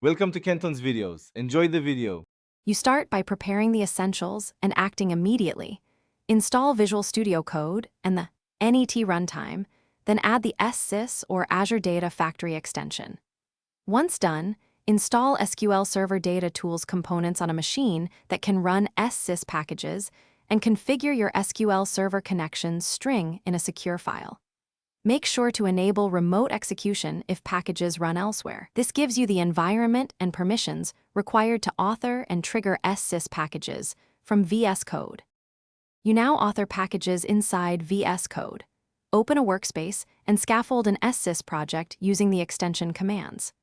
Welcome to Kenton's videos. Enjoy the video. You start by preparing the essentials and acting immediately. Install Visual Studio Code and the NET runtime, then add the Ssis or Azure Data Factory extension. Once done, install SQL Server Data Tools components on a machine that can run Sys packages and configure your SQL Server connections string in a secure file. Make sure to enable remote execution if packages run elsewhere. This gives you the environment and permissions required to author and trigger Sys packages from VSCode. You now author packages inside VSCode. Open a workspace and scaffold an Sys project using the extension commands.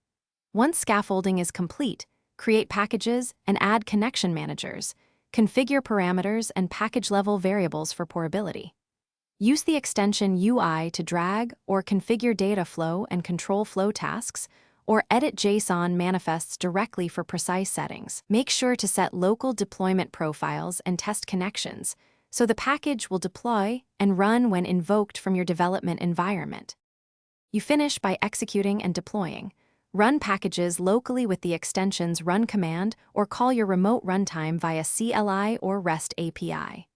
Once scaffolding is complete, create packages and add connection managers. Configure parameters and package-level variables for portability. Use the extension UI to drag or configure data flow and control flow tasks, or edit JSON manifests directly for precise settings. Make sure to set local deployment profiles and test connections, so the package will deploy and run when invoked from your development environment. You finish by executing and deploying. Run packages locally with the extension's run command or call your remote runtime via CLI or REST API.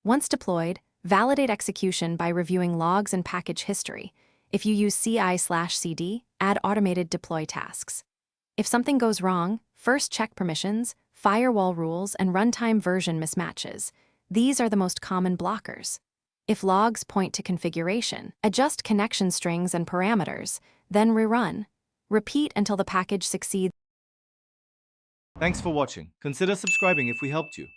Once deployed, validate execution by reviewing logs and package history. If you use CI/CD, add automated deploy tasks. If something goes wrong, first check permissions, firewall rules, and runtime version mismatches. These are the most common blockers. If logs point to configuration, adjust connection strings and parameters, then rerun. Repeat until the package succeeds. Thanks for watching. Consider subscribing if we helped you.